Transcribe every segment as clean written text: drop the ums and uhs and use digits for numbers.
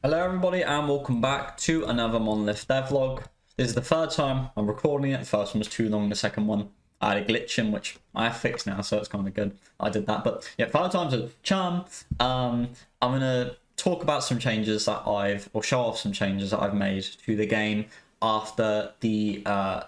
Hello everybody and welcome back to another Monolith devlog. This is the third time I'm recording it. The first one was too long, the second one I had a glitch in, which I have fixed now, so it's kind of good. I did that, but yeah, third time's a charm. I'm gonna talk about some changes that or show off some changes that I've made to the game after the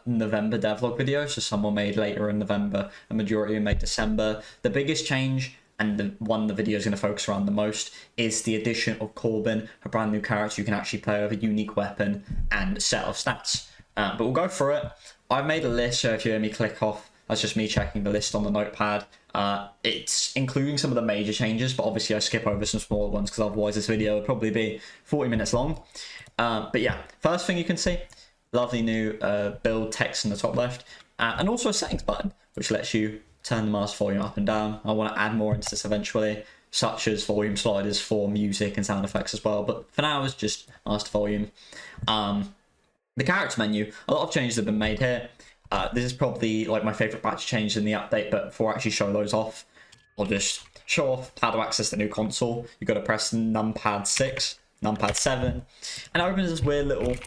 November devlog video. So some were made later in November, a majority were made December. The biggest change, and the one the video is going to focus around the most, is the addition of Corbin, a brand new character you can actually play with a unique weapon and set of stats. But we'll go through it. I've made a list, so if you hear me click off, that's just me checking the list on the notepad. It's including some of the major changes, but obviously I skip over some smaller ones because otherwise this video would probably be 40 minutes long. But yeah, first thing you can see, lovely new build text in the top left, and also a settings button, which lets you turn the mask volume up and down. I want to add more into this eventually, such as volume sliders for music and sound effects as well, but for now it's just master volume. The character menu, a lot of changes have been made here. This is probably like my favorite batch of changes in the update, but before I actually show those off, I'll just show off how to access the new console. You've got to press numpad 6, numpad 7, and it opens this weird little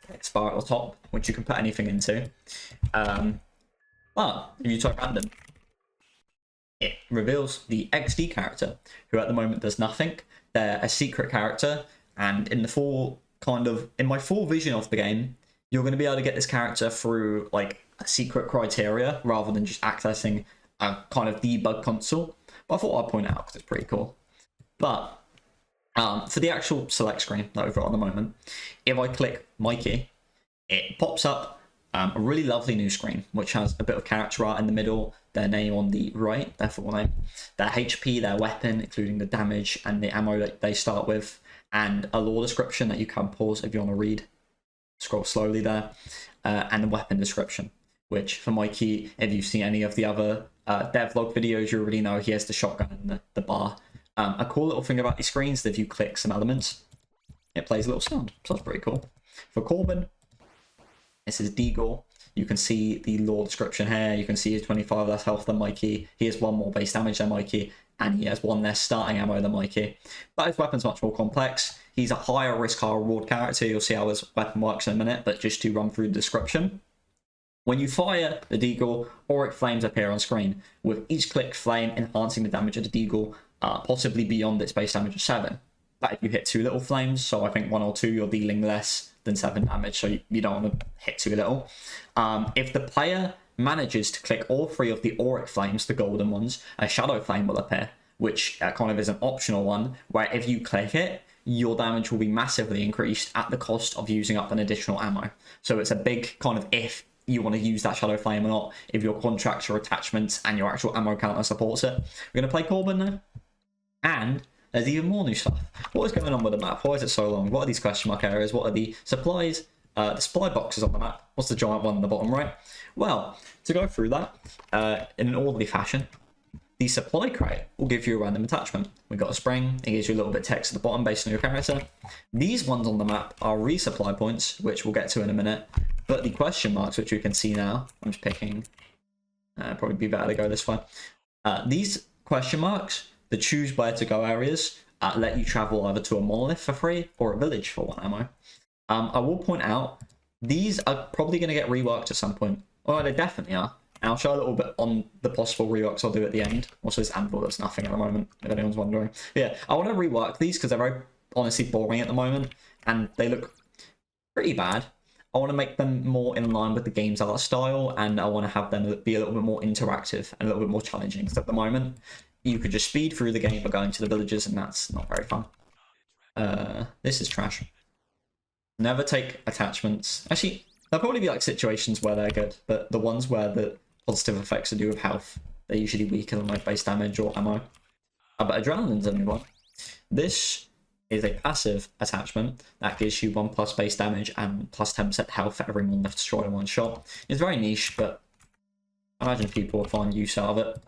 text bar at the top, which you can put anything into. But if you type random, it reveals the XD character, who at the moment does nothing. They're a secret character, and in my full vision of the game, you're going to be able to get this character through like a secret criteria rather than just accessing a kind of debug console. But I thought I'd point it out because it's pretty cool. But for the actual select screen that we've got at the moment, if I click my key, it pops up a really lovely new screen, which has a bit of character art in the middle, their name on the right, their full name, their HP, their weapon, including the damage and the ammo that they start with, and a lore description that you can pause if you want to read. Scroll slowly there, and the weapon description, which for Mikey, if you've seen any of the other devlog videos, you already know he has the shotgun and the bar. A cool little thing about these screens is that if you click some elements, it plays a little sound, so that's pretty cool. For Corbin, this is Deagle. You can see the lore description here. You can see he's 25 less health than Mikey. He has 1 more base damage than Mikey, and he has 1 less starting ammo than Mikey. But his weapon's much more complex. He's a higher risk, higher reward character. You'll see how his weapon works in a minute, but just to run through the description. When you fire the Deagle, auric flames appear on screen, with each click flame enhancing the damage of the Deagle, possibly beyond its base damage of 7. But if you hit too little flames, so I think 1 or 2, you're dealing less than 7 damage, so you don't want to hit too little. If the player manages to click all 3 of the auric flames, the golden ones, a shadow flame will appear, which kind of is an optional one, where if you click it, your damage will be massively increased at the cost of using up an additional ammo. So it's a big kind of if you want to use that shadow flame or not, if your contracts, your attachments, and your actual ammo counter supports it. We're going to play Corbin now, and there's even more new stuff. What is going on with the map? Why is it so long? What are these question mark areas? What are the supplies? The supply boxes on the map. What's the giant one on the bottom right? Well, to go through that in an orderly fashion, the supply crate will give you a random attachment. We've got a spring. It gives you a little bit of text at the bottom based on your character. These ones on the map are resupply points, which we'll get to in a minute. But the question marks, which you can see now, I'm just picking. Probably be better to go this way. These question marks, the choose where to go areas, let you travel either to a monolith for free or a village for 1 ammo. I will point out, these are probably going to get reworked at some point. Well, they definitely are. And I'll show a little bit on the possible reworks I'll do at the end. Also, this anvil does nothing at the moment, if anyone's wondering. But yeah, I want to rework these because they're very, honestly, boring at the moment. And they look pretty bad. I want to make them more in line with the game's art style. And I want to have them be a little bit more interactive and a little bit more challenging. Because at the moment, you could just speed through the game by going to the villages, and that's not very fun. This is trash. Never take attachments. Actually, there'll probably be like situations where they're good, but the ones where the positive effects are to do with health, they're usually weaker than like base damage or ammo. But adrenaline's a new one. This is a passive attachment that gives you 1+ base damage and plus 10% health for every monolith destroyed in 1 shot. It's very niche, but I imagine people will find use out of it,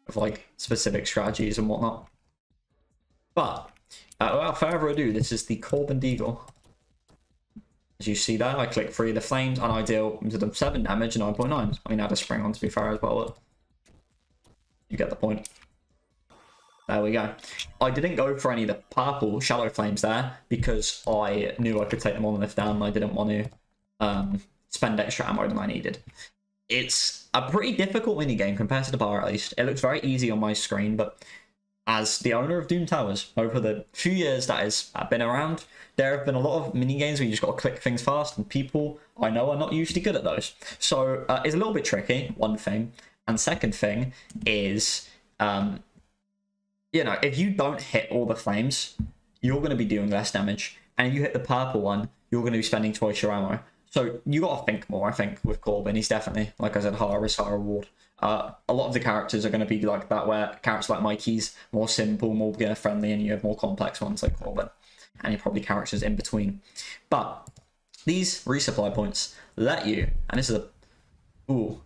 of like specific strategies and whatnot. But without further ado, this is the Corbin Deagle. As you see there, I click 3 of the flames and I deal into them 7 damage and 9.9. I mean, I had a spring on to be fair as well, but you get the point. There we go. I didn't go for any of the purple Shadow Flames there because I knew I could take the Monolith down and I didn't want to spend extra ammo than I needed. It's a pretty difficult minigame compared to the bar, at least. It looks very easy on my screen, but as the owner of Doom Towers, over the few years that has been around, there have been a lot of minigames where you just got to click things fast, and people I know are not usually good at those. So it's a little bit tricky, one thing. And second thing is... you know, if you don't hit all the flames, you're going to be doing less damage. And if you hit the purple one, you're going to be spending twice your ammo. So you got to think more, I think, with Corbin. He's definitely, like I said, higher risk, higher reward. A lot of the characters are going to be like that, where characters like Mikey's more simple, more beginner friendly, and you have more complex ones like Corbin. And you're probably characters in between. But these resupply points let you, and this is a... Ooh.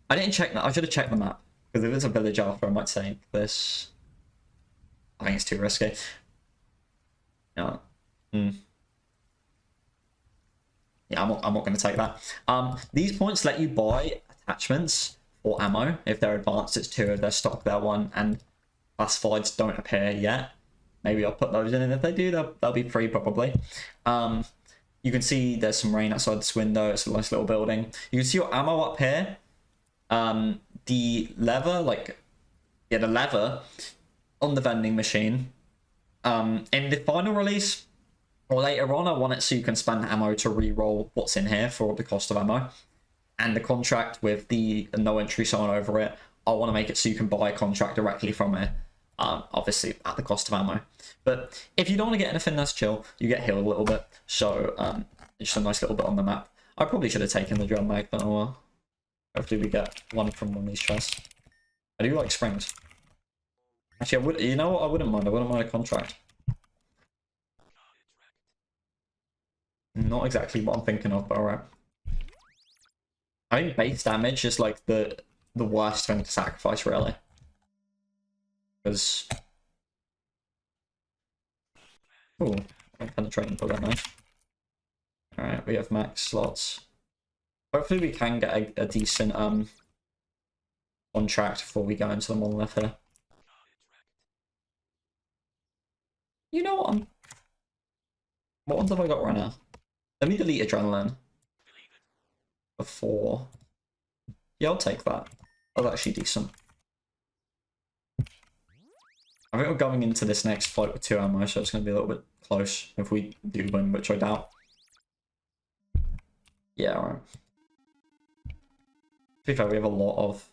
I didn't check that. I should have checked the map. Because if it's a village after, I might say this. I think it's too risky. Yeah. Yeah, I'm not going to take that. These points let you buy attachments for ammo. If they're advanced, it's 2. If they're stock, they're 1. And classifieds don't appear yet. Maybe I'll put those in, and if they do, they'll be free probably. You can see there's some rain outside this window. It's a nice little building. You can see your ammo up here. The lever, the lever on the vending machine. In the final release or later on, I want it so you can spend ammo to re-roll what's in here for the cost of ammo. And the contract with the no entry sign over it, I want to make it so you can buy a contract directly from it. Obviously at the cost of ammo. But if you don't want to get anything that's chill, you get healed a little bit. So it's just a nice little bit on the map. I probably should have taken the drum mag, but oh well. Hopefully we get one from one of these chests. I do like springs. Actually, I would. You know what? I wouldn't mind. I wouldn't mind a contract. Not exactly what I'm thinking of, but alright. I think base damage is like the worst thing to sacrifice, really. Because... Ooh, penetrating bullet, nice. Alright, we have max slots. Hopefully we can get a decent contract before we go into the Monolith here. You know what? What ones have I got right now? Let me delete Adrenaline. Before... Yeah, I'll take that. That's actually decent. I think we're going into this next fight with 2 ammo, so it's going to be a little bit close if we do win, which I doubt. Yeah, alright. To be fair, we have a lot of...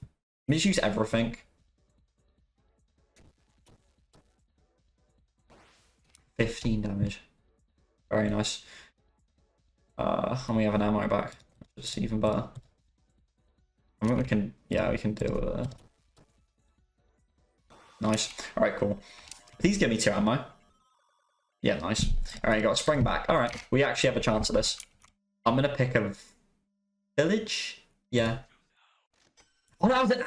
Let me just use everything. $15 damage. Very nice. And we have an ammo back, which is even better. I think we can... Yeah, we can do... Nice. Alright, cool. Please give me 2 ammo. Yeah, nice. Alright, got a spring back. Alright, we actually have a chance of this. I'm going to pick a... Village? Yeah. Oh, that was it.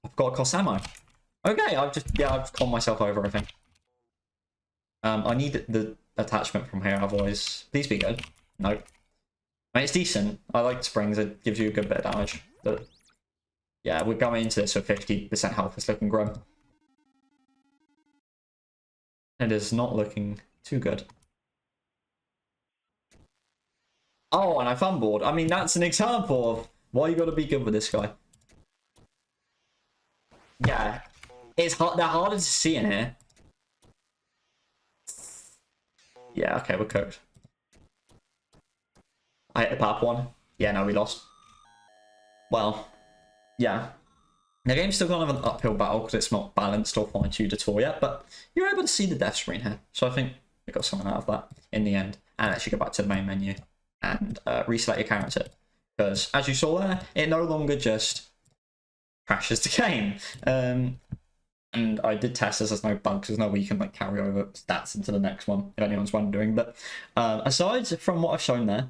I've got to cost ammo. Okay, I've just conned myself over, I think. I need the attachment from here, otherwise... Please be good. Nope. I mean, it's decent. I like springs. It gives you a good bit of damage. But yeah, we're going into this with 50% health. It's looking grim. It is not looking too good. Oh, and I fumbled. I mean, that's an example of why you got to be good with this guy. Yeah, it's hard. They're harder to see in here. Yeah, okay, we're cooked. I hit the pap one. Yeah, no, we lost. Well, yeah. The game's still kind of an uphill battle because it's not balanced or fine-tuned at all yet, but you're able to see the death screen here. So I think we got something out of that in the end. And actually go back to the main menu and reselect your character. Because as you saw there, it no longer just crashes the game. And I did test this, there's no bugs, there's no way you can like carry over stats into the next one, if anyone's wondering. But aside from what I've shown there,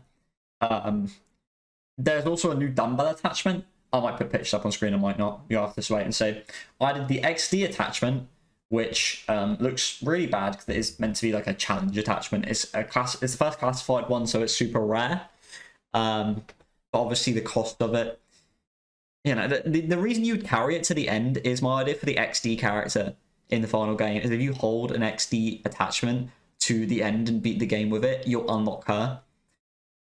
there's also a new dumbbell attachment. I might put pictures up on screen, I might not. You'll have to wait and see. I did the XD attachment, which looks really bad because it is meant to be like a challenge attachment. It's the first classified one, so it's super rare. But obviously the cost of it you know, the reason you'd carry it to the end is my idea for the XD character in the final game is if you hold an XD attachment to the end and beat the game with it, you'll unlock her.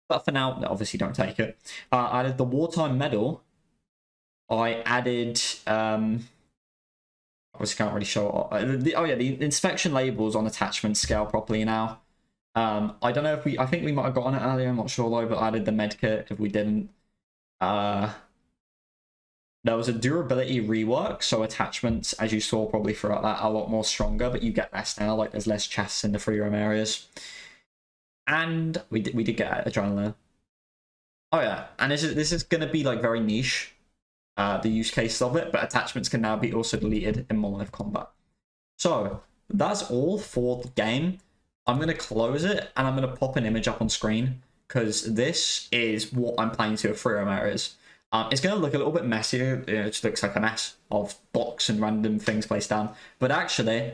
But for now, obviously don't take it. I added the Wartime medal. I added, obviously can't really show it. The inspection labels on attachments scale properly now. I don't know if I think we might have gotten it earlier, I'm not sure though, but I added the medkit if we didn't. There was a durability rework, so attachments, as you saw probably throughout that, are a lot more stronger, but you get less now, like there's less chests in the free roam areas. And we did get adrenaline. Oh yeah, and this is going to be like very niche, the use case of it, but attachments can now be also deleted in Monolith combat. So that's all for the game. I'm going to close it and I'm going to pop an image up on screen because this is what I'm planning to do with free roam areas. It's going to look a little bit messier. It just looks like a mess of blocks and random things placed down. But actually,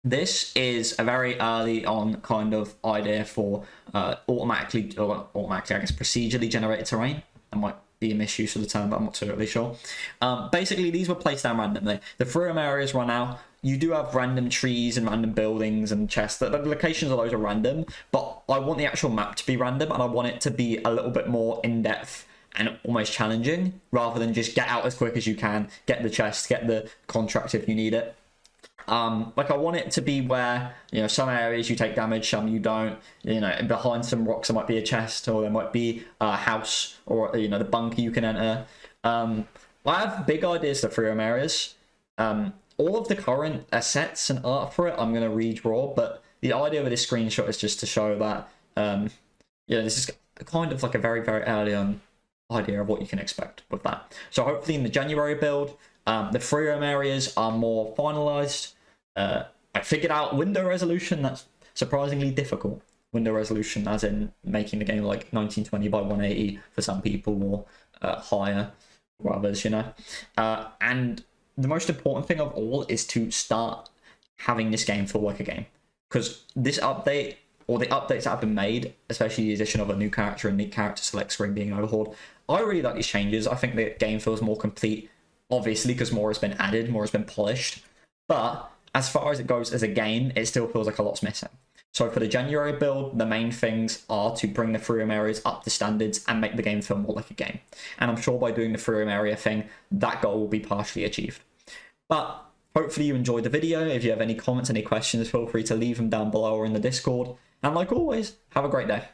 this is a very early on kind of idea for automatically, I guess, procedurally generated terrain. That might be a misuse of the term, but I'm not totally sure. Basically, these were placed down randomly. The free roam areas run out. You do have random trees and random buildings and chests. The locations of those are random, but I want the actual map to be random, and I want it to be a little bit more in-depth and almost challenging, rather than just get out as quick as you can, get the chest, get the contract if you need it. Like I want it to be where, you know, some areas you take damage, some you don't. You know, behind some rocks there might be a chest, or there might be a house, or, you know, the bunker you can enter. I have big ideas for free roam areas. All of the current assets and art for it I'm going to redraw, but the idea of this screenshot is just to show that, yeah, this is kind of like a very, very early on idea of what you can expect with that. So hopefully in the January build, the free roam areas are more finalized. I figured out window resolution. That's surprisingly difficult. Window resolution as in making the game like 1920 by 180 for some people, or higher for others, you know. And the most important thing of all is to start having this game feel like a game, because this update, or the updates that have been made, especially the addition of a new character and the character select screen being overhauled, I really like these changes. I think the game feels more complete, obviously, because more has been added, more has been polished. But as far as it goes as a game, it still feels like a lot's missing. So for the January build, the main things are to bring the free roam areas up to standards and make the game feel more like a game. And I'm sure by doing the free roam area thing, that goal will be partially achieved. But hopefully you enjoyed the video. If you have any comments, any questions, feel free to leave them down below or in the Discord. And like always, have a great day.